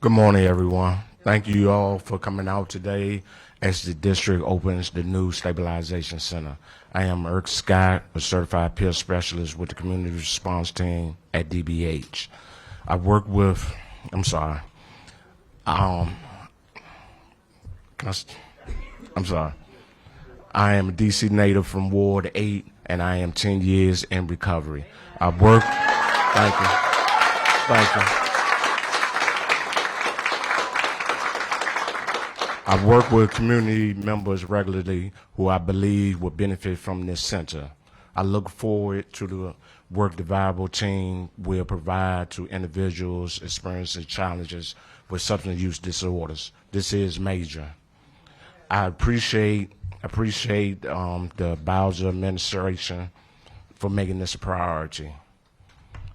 Good morning, everyone. Thank you all for coming out today as the district opens the new Stabilization Center. I am Eric Scott, a certified peer specialist with the community response team at DBH. I work with, I'm sorry, can I'm sorry. I am a DC native from Ward 8, and I am 10 years in recovery. I work, thank you, thank you. I work with community members regularly who I believe will benefit from this center. I look forward to the work the viable team will provide to individuals experiencing challenges with substance use disorders. This is major. I appreciate the Bowser administration for making this a priority.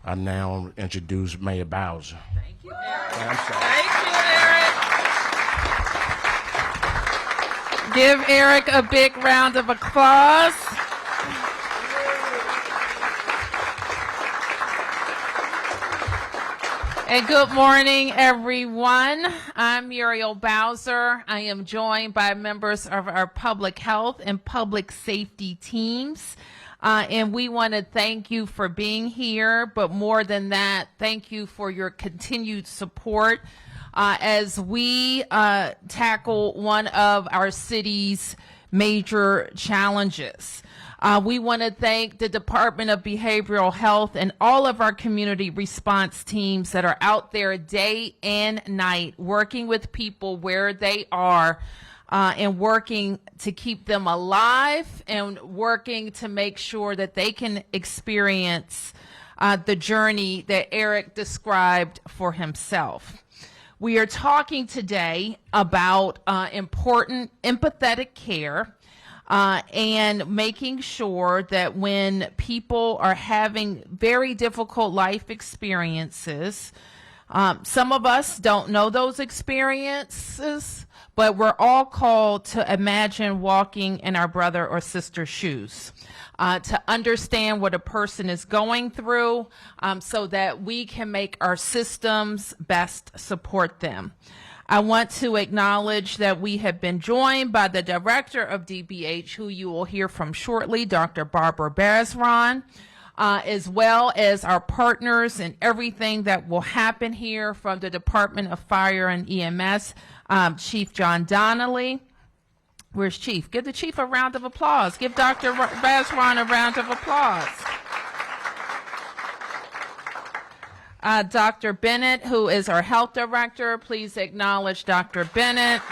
I now introduce Mayor Bowser. Thank you, Eric. I'm sorry. Thank you, Eric. Give Eric a big round of applause. And good morning, everyone. I'm Muriel Bowser. I am joined by members of our public health and public safety teams. And we want to thank you for being here, but more than that, thank you for your continued support as we tackle one of our city's major challenges. We want to thank the Department of Behavioral Health and all of our community response teams that are out there day and night working with people where they are and working to keep them alive and working to make sure that they can experience the journey that Eric described for himself. We are talking today about important empathetic care and making sure that when people are having very difficult life experiences, some of us don't know those experiences, but we're all called to imagine walking in our brother or sister's shoes, to understand what a person is going through so that we can make our systems best support them. I want to acknowledge that we have been joined by the director of DBH, who you will hear from shortly, Dr. Barbara Beresron, as well as our partners and everything that will happen here from the Department of Fire and EMS, Chief John Donnelly. Where's Chief? Give the Chief a round of applause. Give Dr. Beresron a round of applause. Dr. Bennett, who is our health director, please acknowledge Dr. Bennett.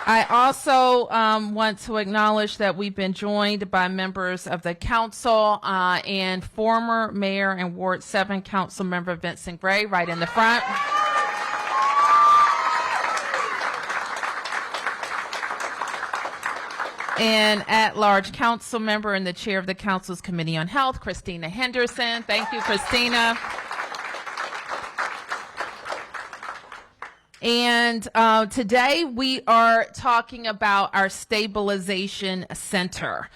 I also want to acknowledge that we've been joined by members of the council and former mayor and Ward 7 council member Vincent Gray right in the front. And at-large council member and the chair of the council's Committee on Health, Christina Henderson. Thank you, Christina. And today we are talking about our Stabilization Center.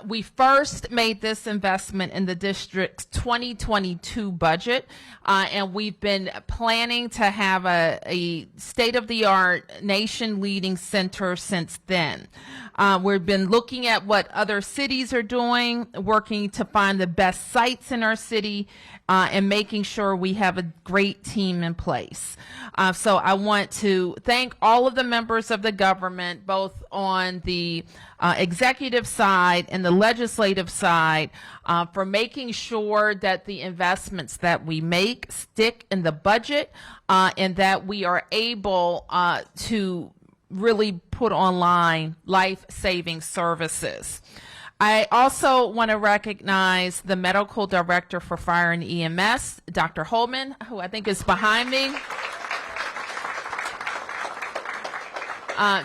We first made this investment in the district's 2022 budget, and we've been planning to have a state-of-the-art, nation-leading center since then. We've been looking at what other cities are doing, working to find the best sites in our city, and making sure we have a great team in place. So I want to thank all of the members of the government, both on the executive side and the legislative side, for making sure that the investments that we make stick in the budget and that we are able to really put online life-saving services. I also want to recognize the medical director for fire and EMS, Dr. Holman, who I think is behind me.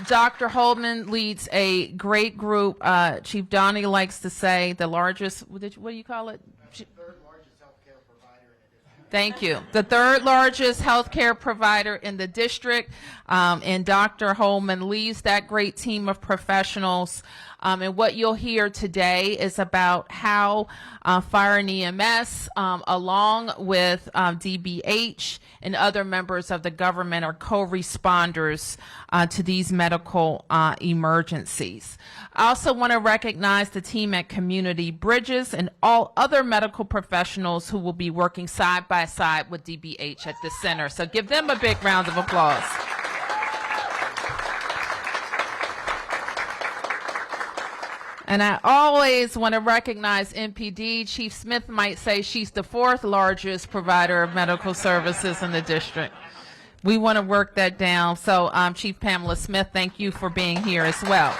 Dr. Holman leads a great group. Chief Donnie likes to say the largest, what do you call it? Third largest healthcare provider in the district. Thank you. The third largest healthcare provider in the district, and Dr. Holman leads that great team of professionals And what you'll hear today is about how fire and EMS, along with DBH and other members of the government, are co-responders to these medical emergencies. I also want to recognize the team at Community Bridges and all other medical professionals who will be working side by side with DBH at the center. So give them a big round of applause. And I always want to recognize MPD. Chief Smith might say she's the 4th largest provider of medical services in the district. We want to work that down. So Chief Pamela Smith, thank you for being here as well.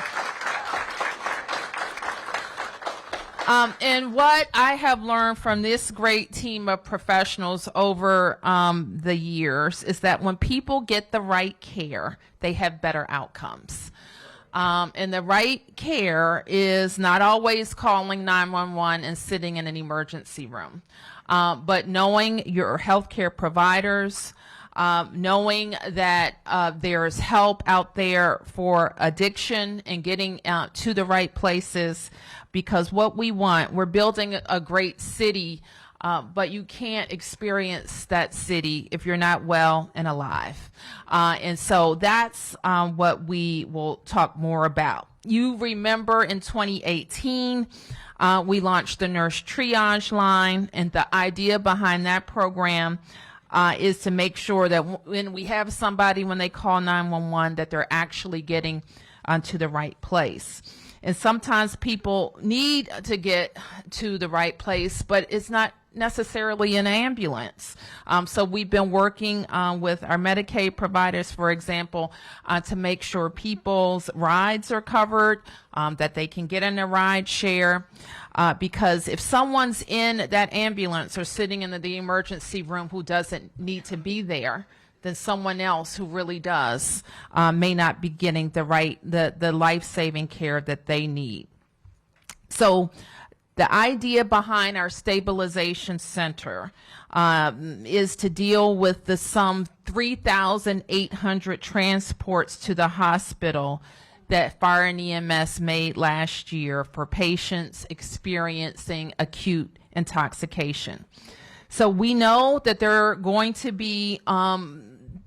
And what I have learned from this great team of professionals over the years is that when people get the right care, they have better outcomes. And the right care is not always calling 911 and sitting in an emergency room, but knowing your healthcare providers, knowing that there's help out there for addiction and getting to the right places, because what we want, we're building a great city, but you can't experience that city if you're not well and alive. And so that's what we will talk more about. You remember in 2018, we launched the Nurse Triage Line, and the idea behind that program is to make sure that when we have somebody, when they call 911, that they're actually getting to the right place. And sometimes people need to get to the right place, but it's not necessarily an ambulance. So we've been working with our Medicaid providers, for example, to make sure people's rides are covered, that they can get in a ride share. Because if someone's in that ambulance or sitting in the emergency room who doesn't need to be there, then someone else who really does may not be getting the life-saving care that they need. So the idea behind our Stabilization Center is to deal with the some 3,800 transports to the hospital that fire and EMS made last year for patients experiencing acute intoxication. So we know that there are going to be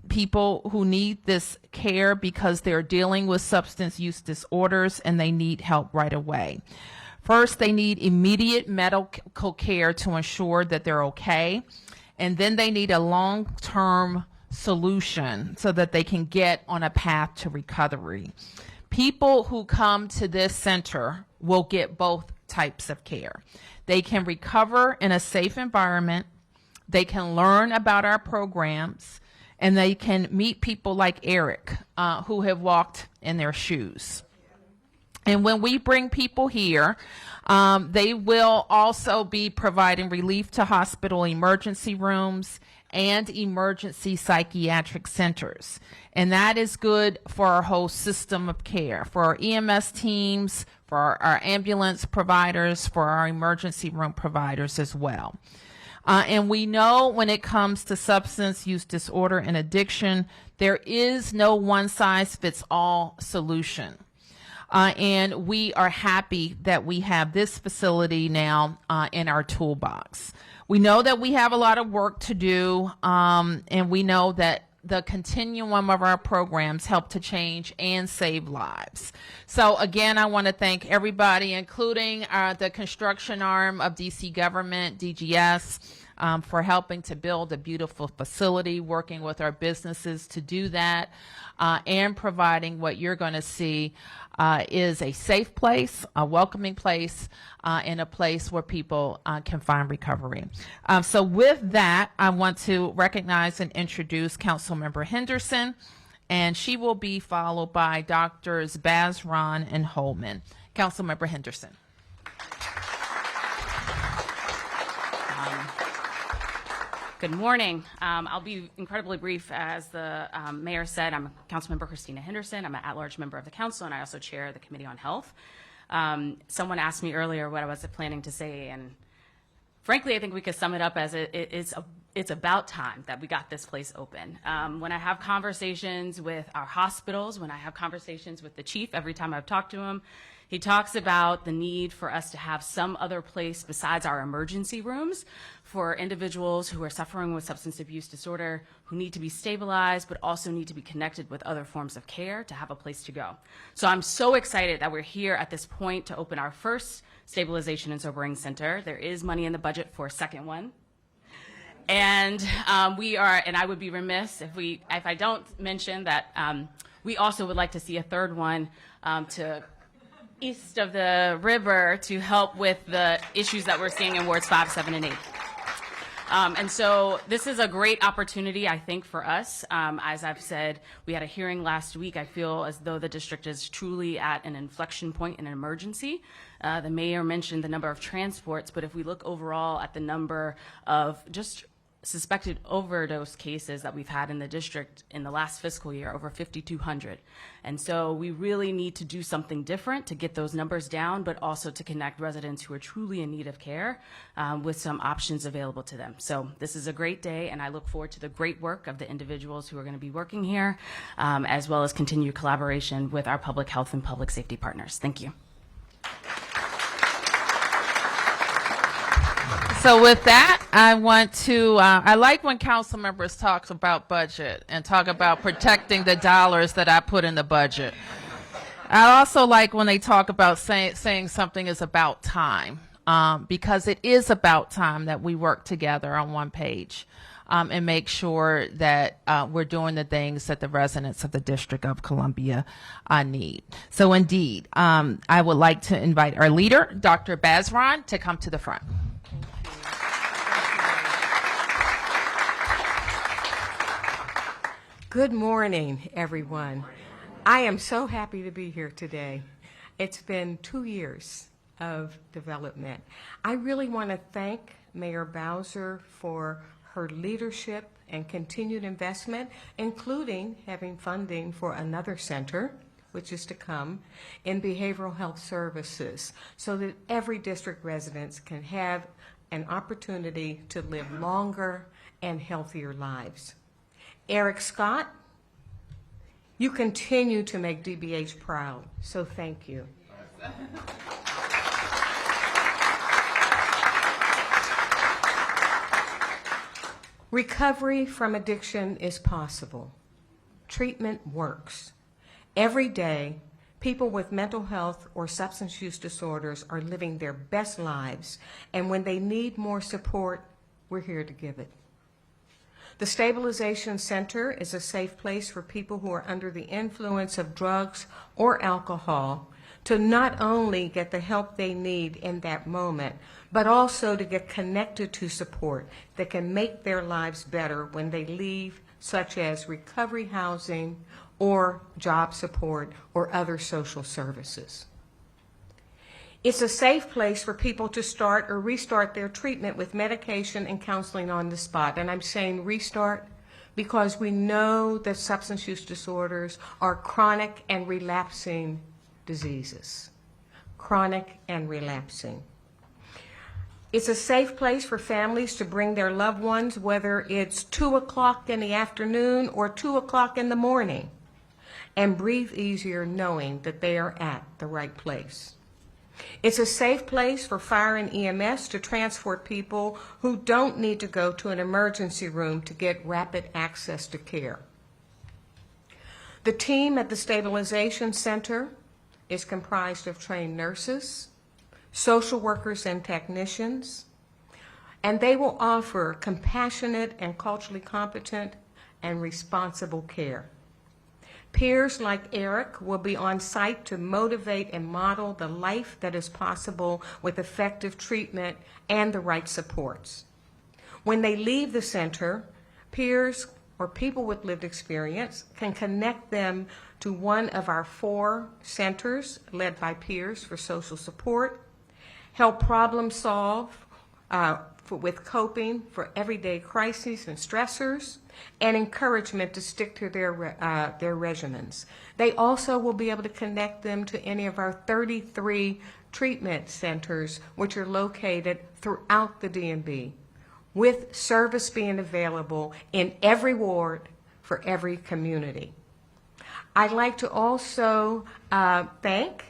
people who need this care because they're dealing with substance use disorders and they need help right away. First, they need immediate medical care to ensure that they're okay, and then they need a long-term solution so that they can get on a path to recovery. People who come to this center will get both types of care. They can recover in a safe environment, they can learn about our programs, and they can meet people like Eric who have walked in their shoes. And when we bring people here, they will also be providing relief to hospital emergency rooms and emergency psychiatric centers. And that is good for our whole system of care, for our EMS teams, for our ambulance providers, for our emergency room providers as well. And we know when it comes to substance use disorder and addiction, there is no one-size-fits-all solution. And we are happy that we have this facility now in our toolbox. We know that we have a lot of work to do, and we know that the continuum of our programs help to change and save lives. So again, I want to thank everybody, including the construction arm of DC government, DGS, for helping to build a beautiful facility, working with our businesses to do that, and providing what you're going to see is a safe place, a welcoming place, and a place where people can find recovery. So with that, I want to recognize and introduce Councilmember Henderson, and she will be followed by Drs. Bazran and Holman. Councilmember Henderson. Good morning. I'll be incredibly brief. As the mayor said, I'm Councilmember Christina Henderson. I'm an at-large member of the council, and I also chair the Committee on Health. Someone asked me earlier what I was planning to say, and frankly, I think we could sum it up as it's it's about time that we got this place open. When I have conversations with our hospitals, when I have conversations with the chief, every time I've talked to him, he talks about the need for us to have some other place besides our emergency rooms for individuals who are suffering with substance abuse disorder, who need to be stabilized, but also need to be connected with other forms of care to have a place to go. So I'm so excited that we're here at this point to open our first Stabilization and Sobering Center. There is money in the budget for a second one. And and I would be remiss if I don't mention that we also would like to see a third one to east of the river to help with the issues that we're seeing in wards 5, 7, and 8. And so this is a great opportunity, I think, for us. As I've said, we had a hearing last week. I feel as though the district is truly at an inflection point in an emergency. The mayor mentioned the number of transports, but if we look overall at the number of just suspected overdose cases that we've had in the district in the last fiscal year, over 5,200. And so we really need to do something different to get those numbers down, but also to connect residents who are truly in need of care with some options available to them. So this is a great day, and I look forward to the great work of the individuals who are going to be working here, as well as continued collaboration with our public health and public safety partners. Thank you. So with that, I want to, I like when council members talk about budget and talk about protecting the dollars that I put in the budget. I also like when they talk about saying something is about time, because it is about time that we work together on one page and make sure that we're doing the things that the residents of the District of Columbia need. So indeed, I would like to invite our leader, Dr. Bazran, to come to the front. Good morning, everyone. I am so happy to be here today. It's been 2 years of development. I really want to thank Mayor Bowser for her leadership and continued investment, including having funding for another center, which is to come, in behavioral health services, so that every district residents can have an opportunity to live longer and healthier lives. Eric Scott, you continue to make DBH proud, so thank you. Recovery from addiction is possible. Treatment works. Every day, people with mental health or substance use disorders are living their best lives, and when they need more support, we're here to give it. The Stabilization Center is a safe place for people who are under the influence of drugs or alcohol to not only get the help they need in that moment, but also to get connected to support that can make their lives better when they leave, such as recovery housing or job support or other social services. It's a safe place for people to start or restart their treatment with medication and counseling on the spot. And I'm saying restart because we know that substance use disorders are chronic and relapsing diseases. Chronic and relapsing. It's a safe place for families to bring their loved ones, whether it's 2 o'clock in the afternoon or 2 o'clock in the morning, and breathe easier knowing that they are at the right place. It's a safe place for fire and EMS to transport people who don't need to go to an emergency room to get rapid access to care. The team at the Stabilization Center is comprised of trained nurses, social workers, and technicians, and they will offer compassionate and culturally competent and responsible care. Peers like Eric will be on site to motivate and model the life that is possible with effective treatment and the right supports. When they leave the center, peers or people with lived experience can connect them to one of our 4 centers led by peers for social support, help problem solve with coping for everyday crises and stressors, and encouragement to stick to their regimens. They also will be able to connect them to any of our 33 treatment centers, which are located throughout the DMV. with service being available in every ward for every community. I'd like to also thank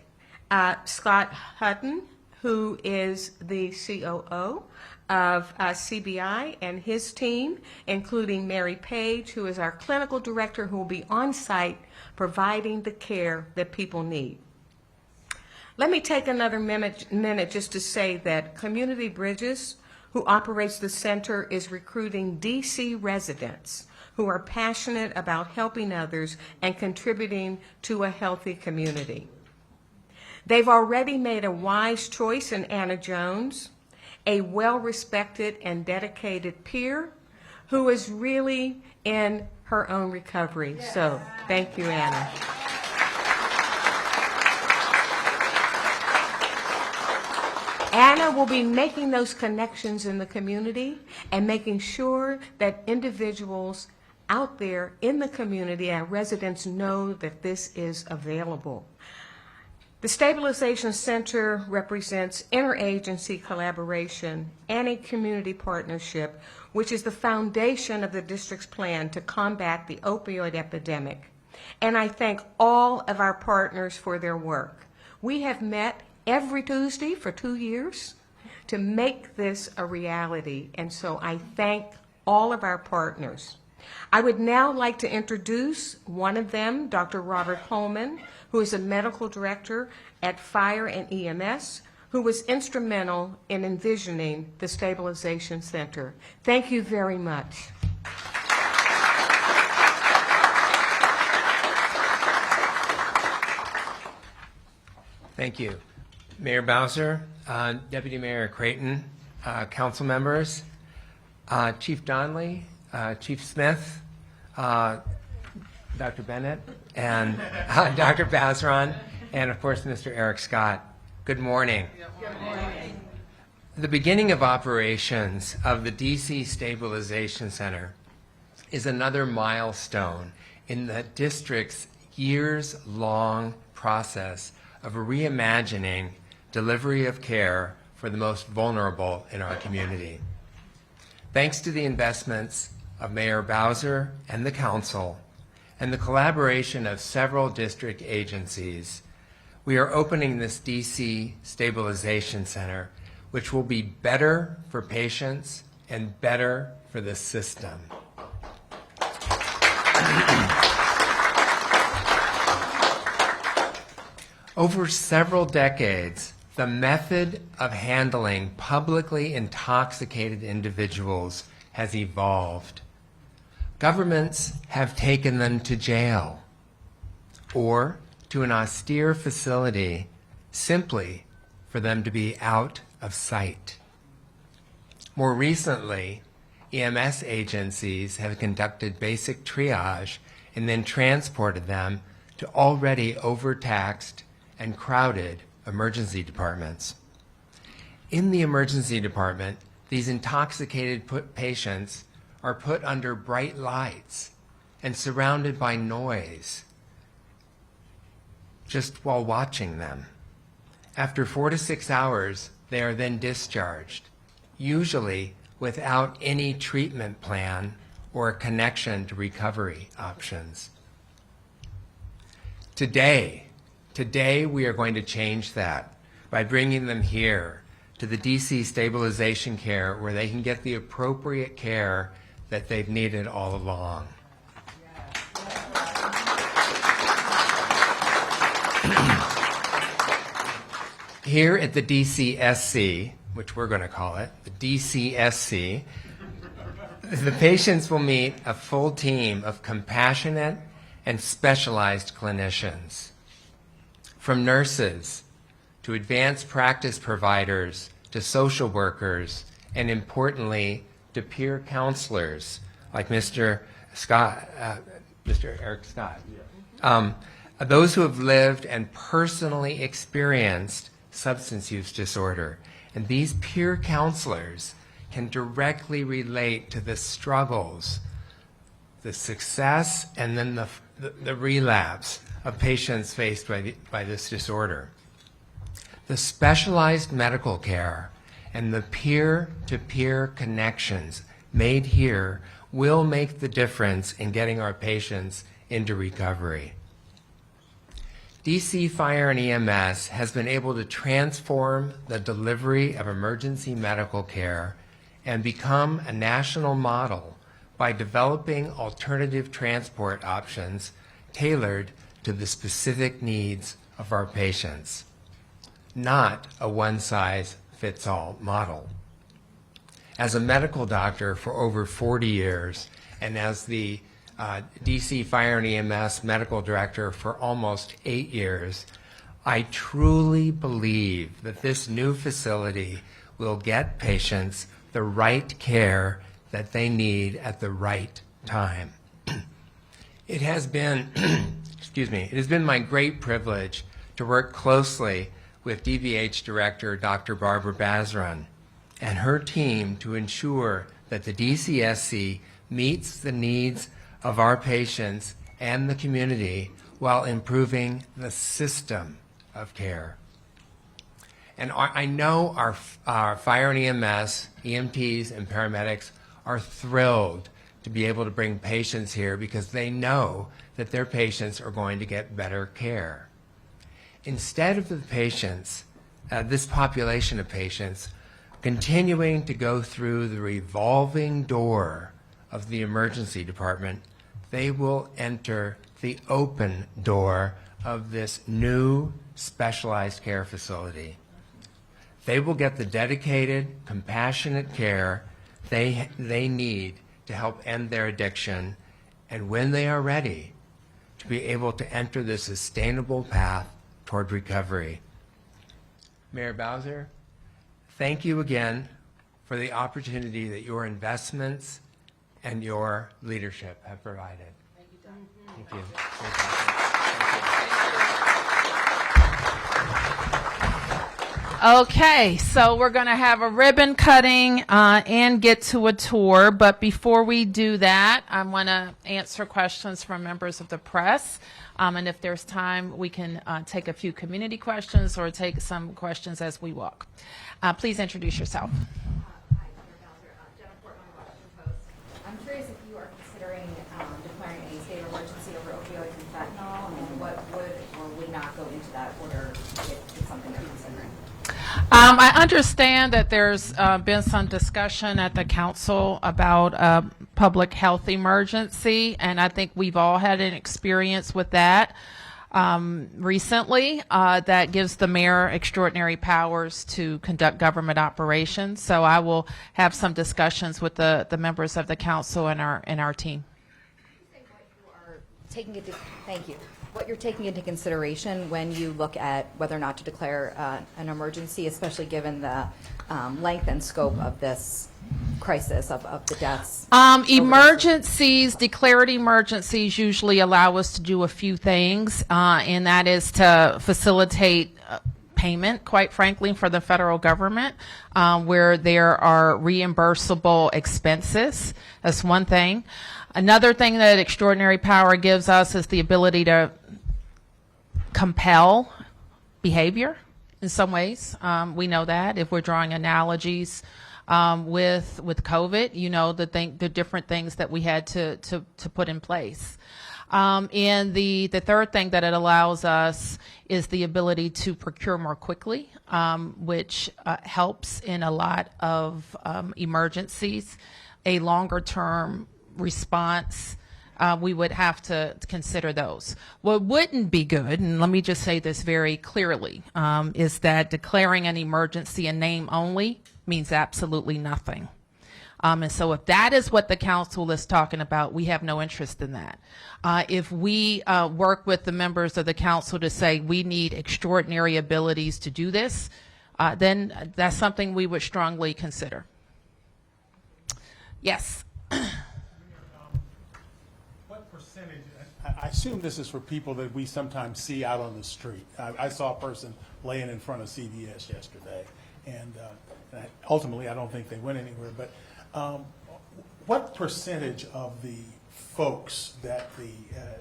Scott Hutton, who is the COO of CBI, and his team, including Mary Page, who is our clinical director, who will be on site providing the care that people need. Let me take another minute just to say that Community Bridges, who operates the center, is recruiting DC residents who are passionate about helping others and contributing to a healthy community. They've already made a wise choice in Anna Jones, a well-respected and dedicated peer who is really in her own recovery. So thank you, Anna. Anna will be making those connections in the community and making sure that individuals out there in the community and residents know that this is available. The Stabilization Center represents interagency collaboration and a community partnership, which is the foundation of the district's plan to combat the opioid epidemic. And I thank all of our partners for their work. We have met every Tuesday for 2 years to make this a reality, and so I thank all of our partners. I would now like to introduce one of them, Dr. Robert Holman, who is a medical director at Fire and EMS, who was instrumental in envisioning the Stabilization Center. Thank you very much. Thank you. Mayor Bowser, Deputy Mayor Kraton, council members, Chief Donnelly, Chief Smith, Dr. Bennett, and Dr. Bazran, and of course, Mr. Eric Scott. Good morning. Good morning. The beginning of operations of the DC Stabilization Center is another milestone in the district's years-long process of reimagining delivery of care for the most vulnerable in our community. Thanks to the investments of Mayor Bowser and the council, and the collaboration of several district agencies, we are opening this DC Stabilization Center, which will be better for patients and better for the system. Over several decades, the method of handling publicly intoxicated individuals has evolved. Governments have taken them to jail or to an austere facility simply for them to be out of sight. More recently, EMS agencies have conducted basic triage and then transported them to already overtaxed and crowded emergency departments. In the emergency department, these intoxicated patients are put under bright lights and surrounded by noise just while watching them. After 4 to 6 hours, they are then discharged, usually without any treatment plan or a connection to recovery options. Today we are going to change that by bringing them here to the DC Stabilization Care, where they can get the appropriate care that they've needed all along. Here at the DCSC, which we're going to call it, the DCSC, the patients will meet a full team of compassionate and specialized clinicians. From nurses to advanced practice providers to social workers, and importantly, to peer counselors like Mr. Eric Scott. Those who have lived and personally experienced substance use disorder. And these peer counselors can directly relate to the struggles, the success, and then the relapse of patients faced by this disorder. The specialized medical care and the peer-to-peer connections made here will make the difference in getting our patients into recovery. DC Fire and EMS has been able to transform the delivery of emergency medical care and become a national model by developing alternative transport options tailored to the specific needs of our patients, not a one-size-fits-all model. As a medical doctor for over 40 years and as the DC Fire and EMS medical director for almost 8 years, I truly believe that this new facility will get patients the right care that they need at the right time. It has been, excuse me, it has been my great privilege to work closely with DVH Director Dr. Barbara Bazran and her team to ensure that the DCSC meets the needs of our patients and the community while improving the system of care. And I know our fire and EMS, EMTs, and paramedics are thrilled to be able to bring patients here because they know that their patients are going to get better care. Instead of the patients, this population of patients, continuing to go through the revolving door of the emergency department, they will enter the open door of this new specialized care facility. They will get the dedicated, compassionate care they need to help end their addiction, and when they are ready, to be able to enter the sustainable path toward recovery. Mayor Bowser, thank you again for the opportunity that your investments and your leadership have provided. Thank you, Doug. Thank you. Okay, so we're going to have a ribbon cutting and get to a tour. But before we do that, I want to answer questions from members of the press. And if there's time, we can take a few community questions or take some questions as we walk. Please introduce yourself. Hi, Mayor Bowser. Jenna Portman, Washington Post. I'm curious if you are considering declaring a state of emergency over opioids and fentanyl, and what would or would not go into that order if it's something that you're considering. I understand that there's been some discussion at the council about a public health emergency, and I think we've all had an experience with that recently that gives the mayor extraordinary powers to conduct government operations. So I will have some discussions with the members of the council and our team. Thank you. What you're taking into consideration when you look at whether or not to declare an emergency, especially given the length and scope of this crisis of the deaths? Declared emergencies usually allow us to do a few things, and that is to facilitate payment, quite frankly, for the federal government, where there are reimbursable expenses. That's one thing. Another thing that extraordinary power gives us is the ability to compel behavior in some ways. We know that if we're drawing analogies with COVID, you know, the different things that we had to put in place. And the third thing that it allows us is the ability to procure more quickly, which helps in a lot of emergencies. A longer term response, we would have to consider those. What wouldn't be good, and let me just say this very clearly, is that declaring an emergency in name only means absolutely nothing. And so if that is what the council is talking about, we have no interest in that. If we work with the members of the council to say we need extraordinary abilities to do this, then that's something we would strongly consider. Yes. What percentage, I assume this is for people that we sometimes see out on the street. I saw a person laying in front of CVS yesterday, and ultimately I don't think they went anywhere, but what percentage of the folks that the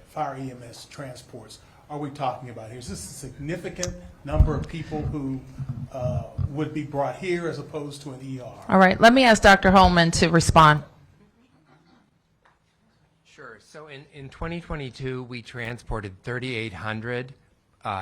fire EMS transports are we talking about here? Is this a significant number of people who would be brought here as opposed to an ER? All right, let me ask Dr. Holman to respond. Sure. So in 2022, we transported 3,800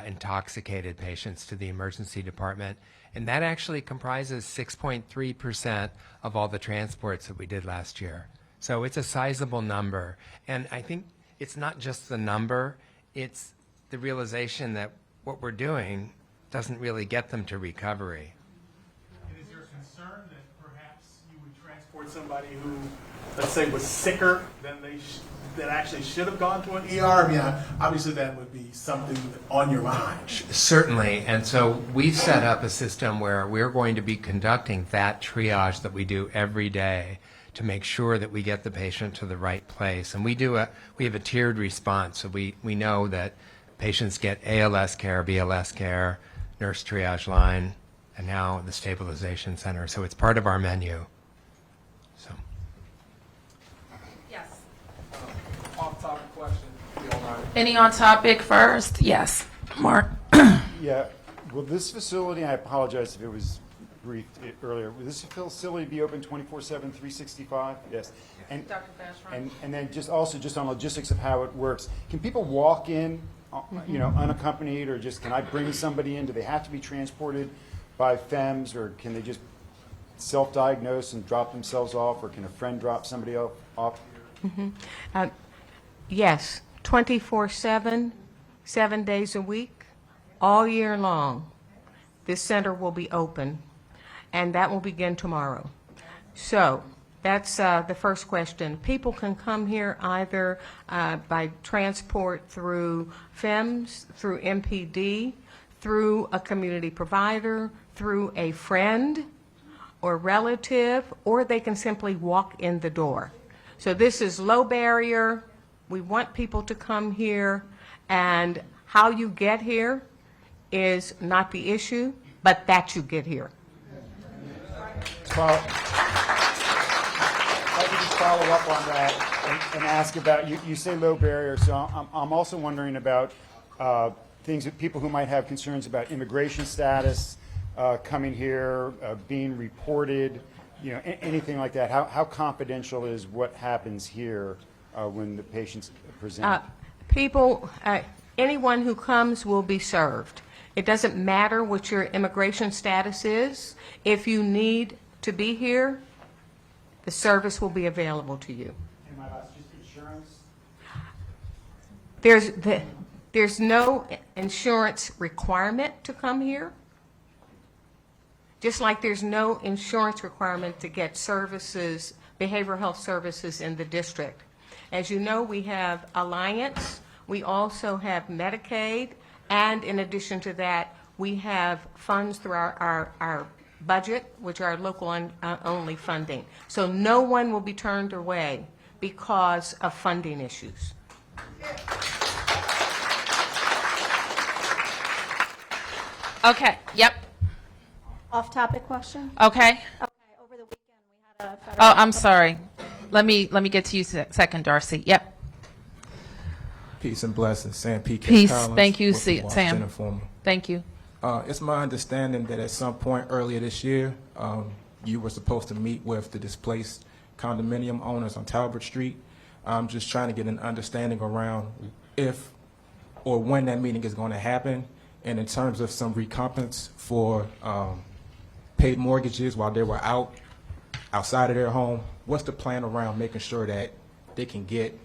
intoxicated patients to the emergency department, and that actually comprises 6.3% of all the transports that we did last year. So it's a sizable number. And I think it's not just the number, it's the realization that what we're doing doesn't really get them to recovery. And is there a concern that perhaps you would transport somebody who, let's say, was sicker than that actually should have gone to an ER? I mean, obviously that would be something on your mind. Certainly, and so we've set up a system where we're going to be conducting that triage that we do every day to make sure that we get the patient to the right place. And we have a tiered response, so we know that patients get ALS care, BLS care, nurse triage line, and now the Stabilization Center. So it's part of our menu. So. Yes. Off-topic question, if you don't mind. Any on topic first? Yes. Mark? Yeah, will this facility, I apologize if it was briefed earlier, will this facility be open 24/7, 365? Yes. And, Dr. Bashram? and then just also just on logistics of how it works, can people walk in, you know, unaccompanied, or just, can I bring somebody in? Do they have to be transported by FEMS, or can they just self-diagnose and drop themselves off, or can a friend drop somebody off? Yes, 24/7, 7 days a week, all year long. This center will be open, and that will begin tomorrow. So that's the first question. People can come here either by transport through FEMS, through MPD, through a community provider, through a friend or relative, or they can simply walk in the door. So this is low barrier. We want people to come here, and how you get here is not the issue, but that you get here. If I could just follow up on that and ask about, you say low barrier, so I'm also wondering about things that people who might have concerns about immigration status, coming here, being reported, you know, anything like that. How confidential is what happens here when the patients present? People, anyone who comes will be served. It doesn't matter what your immigration status is. If you need to be here, the service will be available to you. And my last, just insurance? There's no insurance requirement to come here, just like there's no insurance requirement to get services, behavioral health services in the district. As you know, we have Alliance, we also have Medicaid, and in addition to that, we have funds through our budget, which are local only funding. So no one will be turned away because of funding issues. Okay, yep, Off-topic question? okay. Okay, over the weekend, we had a federal... Oh, I'm sorry. Let me get to you second, Darcy. Yep. Peace and blessings. Sam P.K. Peace. Collins Thank you, with the Washington Sam. Informer. Thank you. It's my understanding that at some point earlier this year, you were supposed to meet with the displaced condominium owners on Talbot Street. I'm just trying to get an understanding around if or when that meeting is going to happen, and in terms of some recompense for paid mortgages while they were outside of their home. What's the plan around making sure that they can get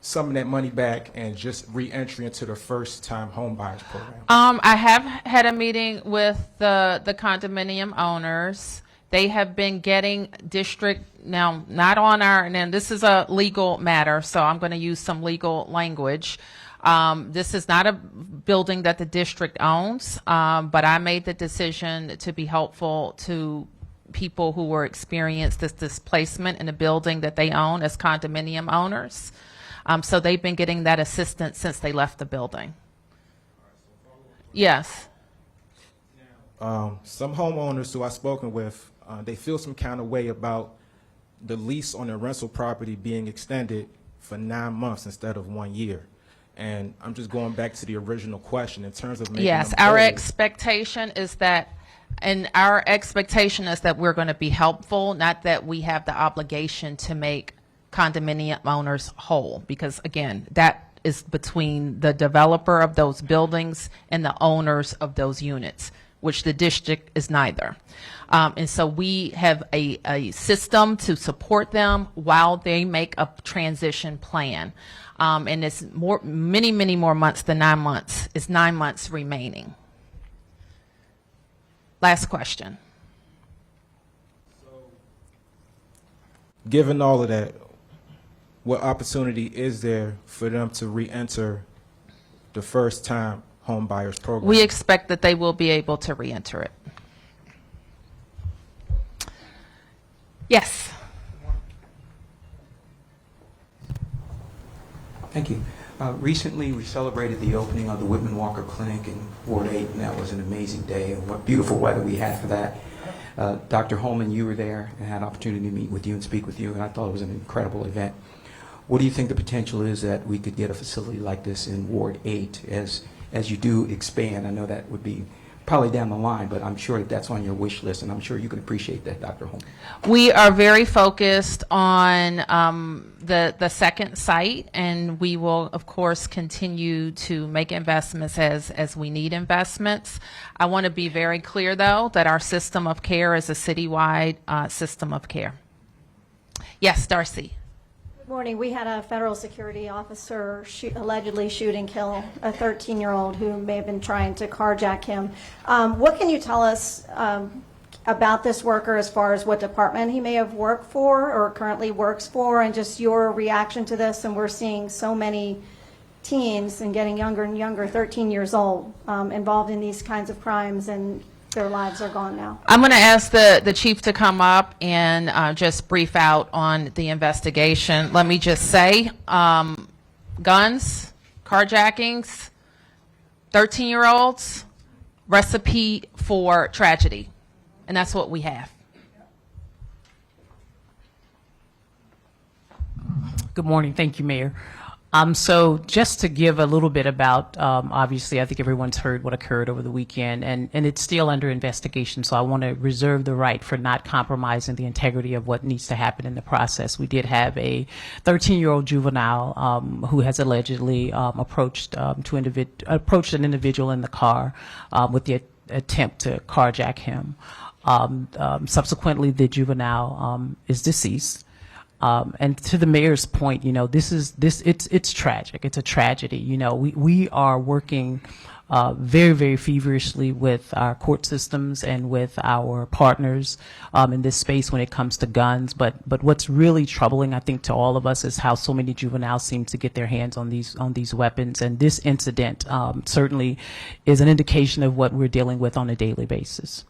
some of that money back and just re-entry into the first-time home buyers program? I have had a meeting with the condominium owners. They have been getting district, now not on our, and this is a legal matter, so I'm going to use some legal language. This is not a building that the district owns, but I made the decision to be helpful to people who were experienced this displacement in a building that they own as condominium owners. So they've been getting that assistance since they left the building. Yes. Some homeowners who I've spoken with, they feel some kind of way about the lease on their rental property being extended for 9 months instead of 1 year. And I'm just going back to the original question in terms of making Yes, them our whole. expectation is that, and our expectation is that we're going to be helpful, not that we have the obligation to make condominium owners whole, because again, that is between the developer of those buildings and the owners of those units, which the district is neither. And so we have a system to support them while they make a transition plan. And it's many more months than 9 months. It's 9 months remaining. Last question. Given all of that, what opportunity is there for them to re-enter the first-time home buyers program? We expect that they will be able to re-enter it. Yes. Thank you. Recently, we celebrated the opening of the Whitman Walker Clinic in Ward 8, and that was an amazing day, and what beautiful weather we had for that. Dr. Holman, you were there and had an opportunity to meet with you and speak with you, and I thought it was an incredible event. What do you think the potential is that we could get a facility like this in Ward 8 as you do expand? I know that would be probably down the line, but I'm sure that that's on your wish list, and I'm sure you can appreciate that, Dr. Holman. We are very focused on the second site, and we will, of course, continue to make investments as we need investments. I want to be very clear, though, that our system of care is a citywide system of care. Yes, Darcy. Good morning. We had a federal security officer allegedly shoot and kill a 13-year-old who may have been trying to carjack him. What can you tell us about this worker as far as what department he may have worked for or currently works for, and just your reaction to this? And we're seeing so many teens and getting younger and younger, 13 years old, involved in these kinds of crimes, and their lives are gone now. I'm going to ask the chief to come up and just brief out on the investigation. Let me just say, guns, carjackings, 13-year-olds, recipe for tragedy. And that's what we have. Good morning. Thank you, Mayor. So just to give a little bit about, obviously, I think everyone's heard what occurred over the weekend, and it's still under investigation, so I want to reserve the right for not compromising the integrity of what needs to happen in the process. We did have a 13-year-old juvenile who has allegedly approached an individual in the car with the attempt to carjack him. Subsequently, the juvenile is deceased. And to the mayor's point, you know, it's tragic. It's a tragedy. You know, we are working very, very feverishly with our court systems and with our partners in this space when it comes to guns. But what's really troubling, I think, to all of us is how so many juveniles seem to get their hands on these weapons. And this incident certainly is an indication of what we're dealing with on a daily basis.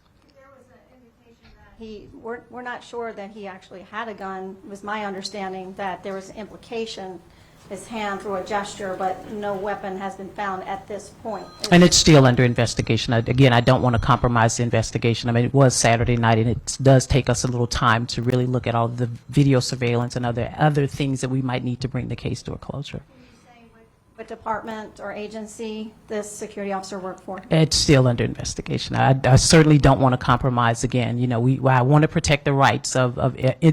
We're not sure that he actually had a gun. It was my understanding that there was an implication, his hand through a gesture, but no weapon has been found at this point. And it's still under investigation. Again, I don't want to compromise the investigation. I mean, it was Saturday night, and it does take us a little time to really look at all the video surveillance and other things that we might need to bring the case to a closure. What department or agency this security officer worked for? It's still under investigation. I certainly don't want to compromise. Again, you know, I want to protect the rights of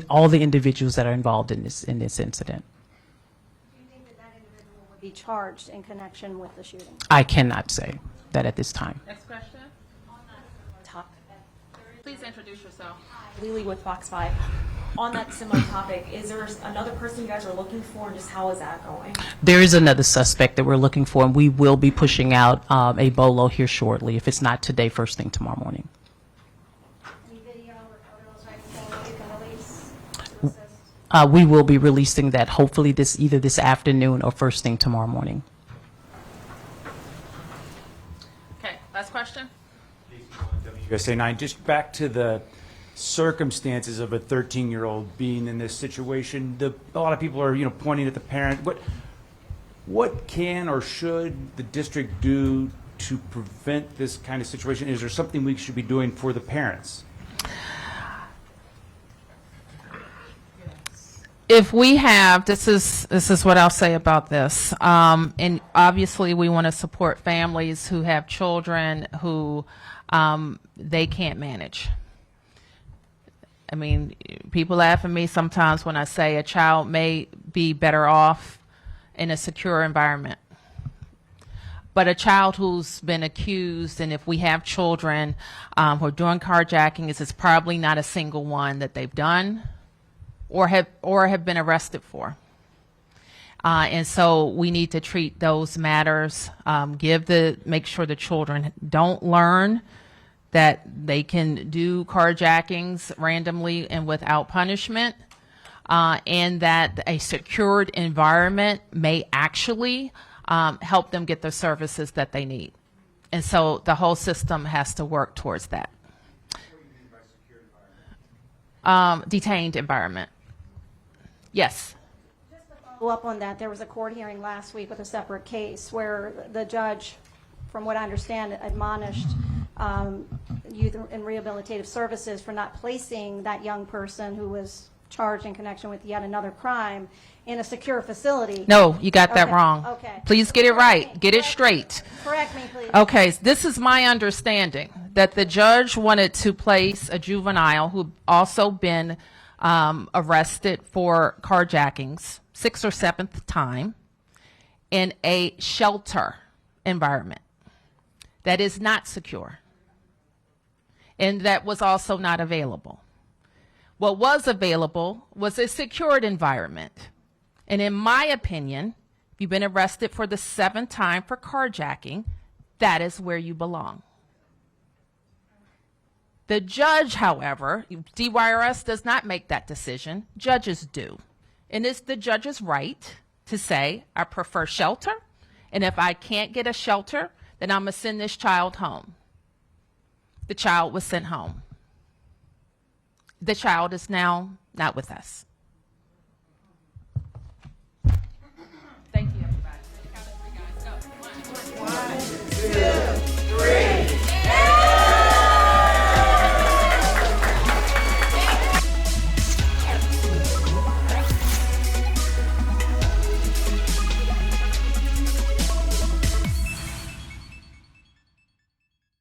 all the individuals that are involved in this incident. Do you think that individual would be charged in connection with the shooting? I cannot say that at this time. Next question. Please introduce yourself. Lily with Fox 5. On that similar topic, is there another person you guys are looking for, and just how is that going? There is another suspect that we're looking for, and we will be pushing out a BOLO here shortly. If it's not today, first thing tomorrow morning. Any video or photos or anything that you can release? We will be releasing that hopefully either this afternoon or first thing tomorrow morning. Okay, last question. USA 9, just back to the circumstances of a 13-year-old being in this situation. A lot of people are, pointing at the parent. What can or should the district do to prevent this kind of situation? Is there something we should be doing for the parents? if we have, this is what I'll say about this. And obviously, we want to support families who have children who they can't manage. I mean, people laugh at me sometimes when I say a child may be better off in a secure environment. But a child who's been accused, and if we have children who are doing carjacking, it's probably not a single one that they've done or have been arrested for. And so we need to treat those matters, make sure the children don't learn that they can do carjackings randomly and without punishment, and that a secured environment may actually help them get the services that they need. And so the whole system has to work towards that. What do you mean by secure environment? Detained environment. Yes. Just to follow up on that, there was a court hearing last week with a separate case where the judge, from what I understand, admonished youth and rehabilitative services for not placing that young person who was charged in connection with yet another crime in a secure facility. No, you got that Okay, wrong. okay. Please get it right. Get it straight. Correct me, please. Okay, this is my understanding, that the judge wanted to place a juvenile who also been arrested for carjackings, 6th or 7th time, in a shelter environment that is not secure, and that was also not available. What was available was a secured environment. And in my opinion, if you've been arrested for the 7th time for carjacking, that is where you belong. The judge, however, DYRS does not make that decision. Judges do. And it's the judge's right to say, I prefer shelter, and if I can't get a shelter, then I'm going to send this child home. The child was sent home. The child is now not with us.